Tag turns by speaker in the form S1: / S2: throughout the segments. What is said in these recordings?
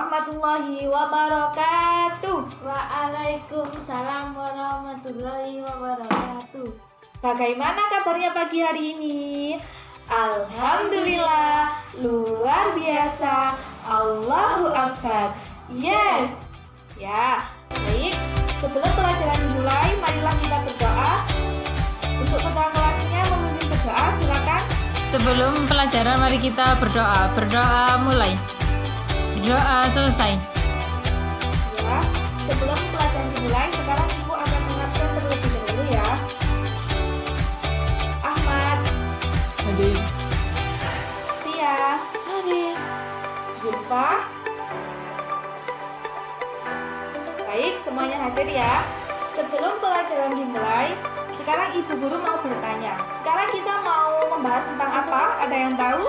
S1: warahmatullahi wabarakatuh.
S2: Waalaikumsalam warahmatullahi wabarakatuh.
S1: Bagaimana kabarnya pagi hari ini? Alhamdulillah, luar biasa. Allahu Akbar. Yes. Ya, baik. Sebelum pelajaran dimulai, marilah kita berdoa. Untuk ketua kelasnya memimpin berdoa, silakan.
S3: Sebelum pelajaran mari kita berdoa. Berdoa mulai. Doa selesai.
S1: Ya, sebelum pelajaran dimulai, sekarang Ibu akan mengingatkan terlebih dahulu ya. Ahmad,
S3: Hadir.
S1: Tia,
S3: Hadir.
S1: Zulfa. Baik, semuanya hadir ya. Sebelum pelajaran dimulai, sekarang Ibu Guru mau bertanya. Sekarang kita mau membahas tentang apa? Ada yang tahu?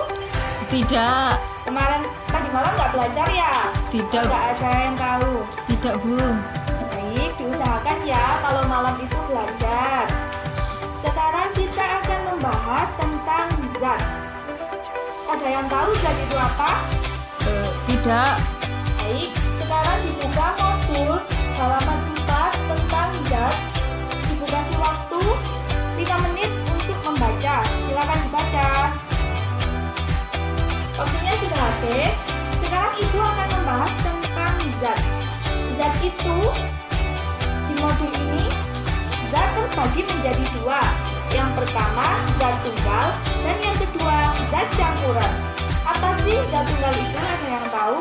S3: Tidak.
S1: Kemarin tadi malam nggak belajar ya?
S3: Tidak.
S1: Nggak ada yang tahu.
S3: Tidak, Bu.
S1: Baik, diusahakan ya kalau malam itu belajar. Sekarang kita akan membahas tentang zat. Ada yang tahu zat itu apa?
S3: Tidak.
S1: Baik, sekarang dibuka modul halaman 4 tentang zat. Ibu kasih waktu 5 menit untuk membaca. Silakan dibaca. Waktunya sudah habis. Sekarang Ibu akan membahas tentang zat. Zat itu di modul ini zat terbagi menjadi dua. Yang pertama zat tunggal dan yang kedua zat campuran. Apa sih zat tunggal itu? Ada yang tahu?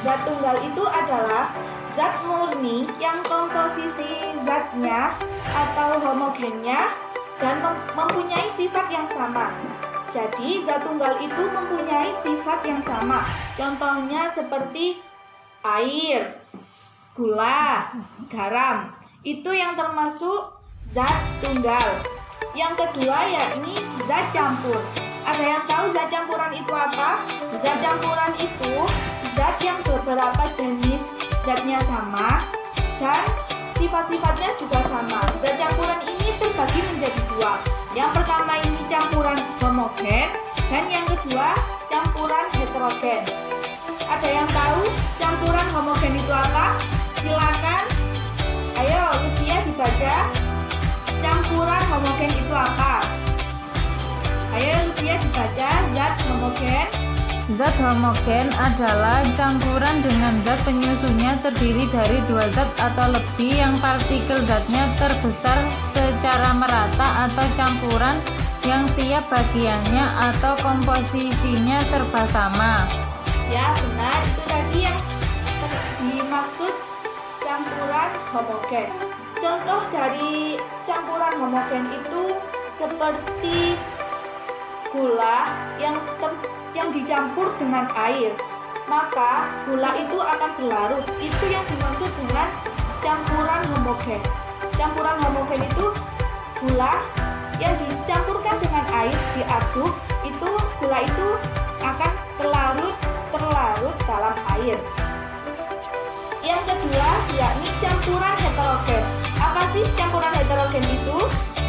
S1: Zat tunggal itu adalah zat murni yang komposisi zatnya atau homogennya dan mempunyai sifat yang sama. Jadi zat tunggal itu mempunyai sifat yang sama. Contohnya seperti air, gula, garam. Itu yang termasuk zat tunggal. Yang kedua yakni zat campur. Ada yang tahu zat campuran itu apa? Zat campuran itu zat yang beberapa jenis zatnya sama dan sifat-sifatnya juga sama. Zat campuran ini terbagi menjadi dua. Yang pertama ini campuran homogen dan yang kedua campuran heterogen. Ada yang tahu campuran homogen itu apa? Silakan. Ayo, Lucia dibaca. Campuran homogen itu apa? Ayo, Lucia dibaca. Zat homogen.
S3: Zat homogen adalah campuran dengan zat penyusunnya terdiri dari dua zat atau lebih yang partikel zatnya terbesar secara merata atau campuran yang tiap bagiannya atau komposisinya serba sama.
S1: Ya, benar. Itu tadi yang dimaksud campuran homogen. Contoh dari campuran homogen itu seperti gula yang dicampur dengan air, maka gula itu akan berlarut. Itu yang dimaksud dengan campuran homogen. Campuran homogen itu gula yang dicampurkan dengan air, diaduk, itu gula itu akan terlarut dalam air. Yang kedua yakni campuran heterogen. Apa sih campuran heterogen itu?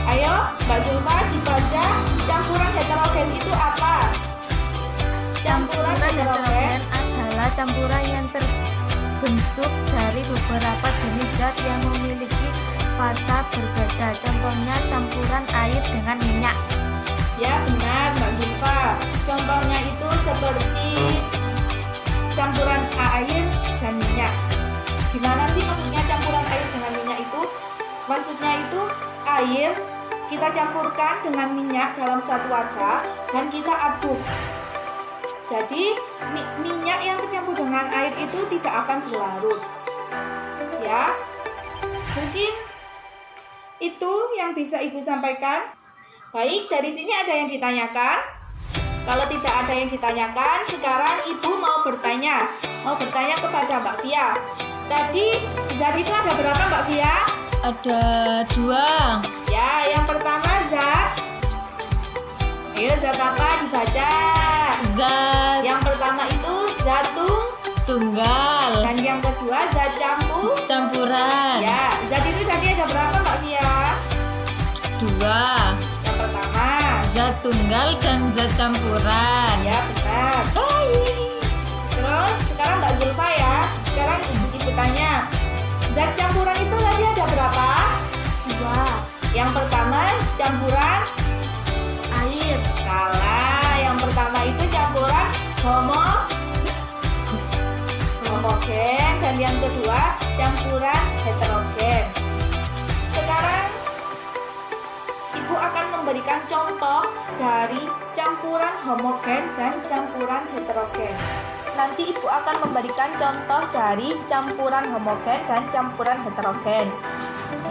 S1: Ayo Mbak Zulfa dibaca. Campuran heterogen itu apa? Campuran heterogen
S2: adalah campuran yang terbentuk dari beberapa jenis zat yang memiliki fasa berbeda. Contohnya campuran air dengan minyak.
S1: Ya benar Mbak Zulfa. Contohnya itu seperti campuran air dan minyak. Gimana sih maksudnya campuran air dengan minyak itu? Maksudnya itu air kita campurkan dengan minyak dalam satu wadah dan kita aduk. Jadi minyak yang tercampur dengan air itu tidak akan berlarut. Ya, mungkin itu yang bisa Ibu sampaikan. Baik, dari sini ada yang ditanyakan? Kalau tidak ada yang ditanyakan, sekarang Ibu mau bertanya. Mau bertanya kepada Mbak Fia. Tadi zat itu ada berapa Mbak Fia?
S3: Ada dua.
S1: Ya, yang pertama zat. Ayo zat apa? Dibaca.
S3: Zat
S1: Yang pertama itu zat
S3: tunggal.
S1: dan yang kedua zat
S3: Campuran.
S1: Ya, zat itu tadi ada berapa Mbak Fia?
S3: Dua.
S1: Yang pertama.
S3: Zat tunggal dan zat campuran.
S1: Ya, benar. Terus sekarang Yang pertama campuran
S2: air.
S1: salah. Yang pertama itu campuran homogen dan yang kedua campuran heterogen. Sekarang Ibu akan memberikan contoh dari campuran homogen dan campuran heterogen. Nanti Ibu akan memberikan contoh dari campuran homogen dan campuran heterogen.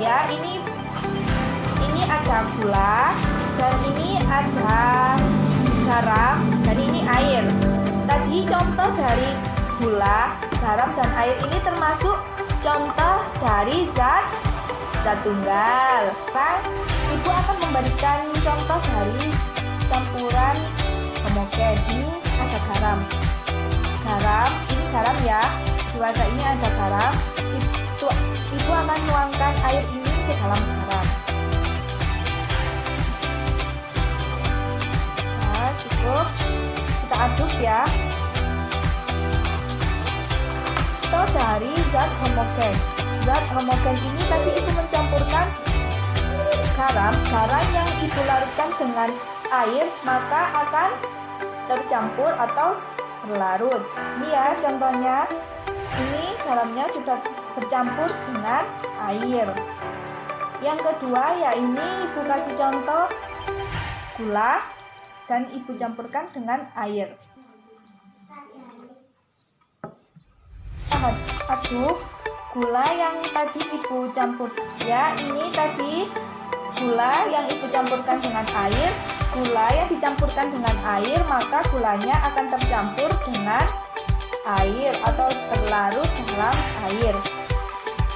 S1: Ya, ini ada gula dan ini ada garam dan ini air. Tadi contoh dari gula, garam dan air ini termasuk contoh dari zat tunggal. Nah, Ibu akan memberikan contoh dari campuran homogen. Ini ada garam. Ini garam ya. Di wadah ini ada garam. Ibu akan nuangkan air ini ke dalam garam. Nah, cukup. Kita aduk ya. Contoh dari zat homogen. Zat homogen ini tadi Ibu mencampurkan garam yang Ibu larutkan dengan air, maka akan tercampur atau berlarut. Ini ya contohnya. Ini garamnya sudah bercampur dengan air. Yang kedua ya ini Ibu kasih contoh gula dan Ibu campurkan dengan air. Aduk gula yang tadi Ibu campur ya. Ini tadi gula yang Ibu campurkan dengan air. Gula yang dicampurkan dengan air, maka gulanya akan tercampur dengan air atau terlarut dalam air.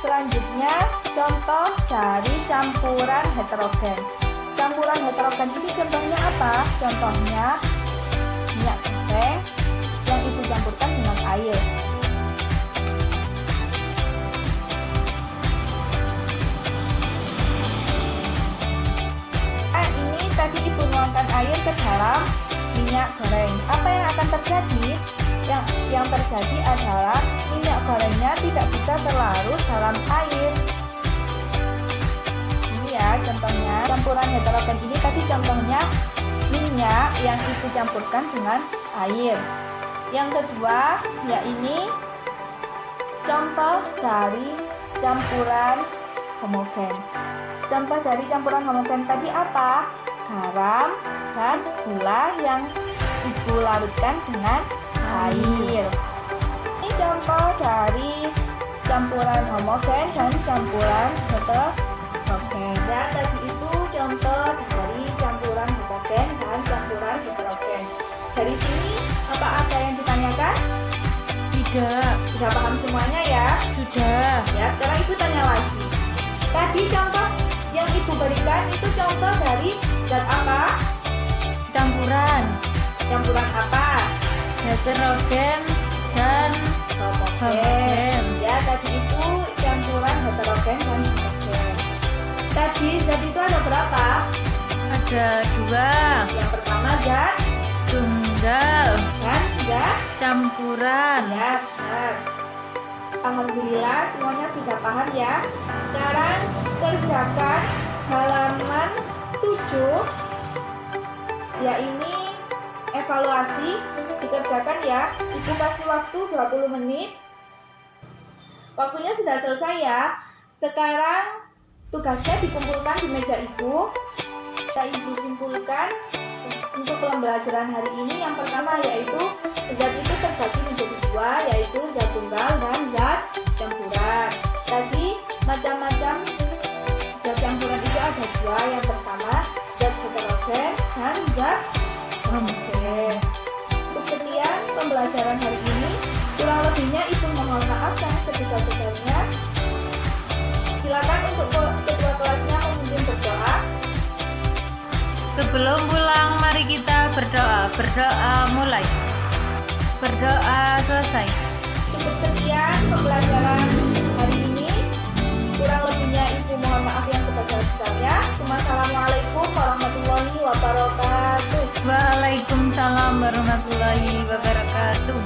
S1: Selanjutnya contoh dari campuran heterogen. Campuran heterogen ini contohnya apa? Contohnya minyak goreng yang Ibu campurkan dengan air. Tadi Ibu nuangkan air ke dalam minyak goreng. Apa yang akan terjadi? Yang terjadi adalah minyak gorengnya tidak bisa terlarut dalam air. Ini ya contohnya. Campuran heterogen ini tadi contohnya minyak yang Ibu campurkan dengan air. Yang kedua, ya ini contoh dari campuran homogen. Contoh dari campuran homogen tadi apa? Garam dan gula yang Ibu larutkan dengan air. Ini contoh dari campuran homogen dan campuran heterogen. Ya, tadi itu contoh dari campuran homogen dan campuran heterogen. Dari sini apa ada yang ditanyakan?
S3: Tidak.
S1: Sudah paham semuanya ya?
S3: Sudah.
S1: Ya, sekarang Ibu tanya lagi. Tadi contoh yang Ibu berikan itu contoh dari zat apa?
S3: Campuran
S1: Campuran apa?
S3: heterogen dan homogen.
S1: Ya, tadi itu campuran heterogen dan homogen. Tadi zat itu ada berapa?
S3: Ada 2.
S1: Yang pertama zat
S3: Tunggal
S1: dan zat
S3: campuran.
S1: ya, benar. Alhamdulillah semuanya sudah paham ya. Sekarang kerjakan halaman 7. Ya, ini evaluasi dikerjakan ya. Ibu kasih waktu 20 menit. Waktunya sudah selesai ya. Sekarang tugasnya dikumpulkan di meja Ibu. Ibu simpulkan untuk pembelajaran hari ini. Yang pertama yaitu zat itu terbagi menjadi 2, yaitu zat tunggal dan zat campuran. Tadi macam-macam zat campuran itu ada 2. Yang pertama zat heterogen dan zat homogen. Untuk sekian pembelajaran hari ini. Kurang lebihnya Ibu mohon maaf yang sebesar-besarnya. Silakan untuk ketua kelasnya memimpin berdoa.
S3: Sebelum pulang mari kita berdoa. Berdoa mulai. Berdoa selesai.
S1: Cukup sekian pembelajaran hari ini. Kurang lebihnya Ibu mohon maaf yang sebesar-besarnya. Wassalamualaikum warahmatullahi wabarakatuh.
S3: Waalaikumsalam warahmatullahi wabarakatuh.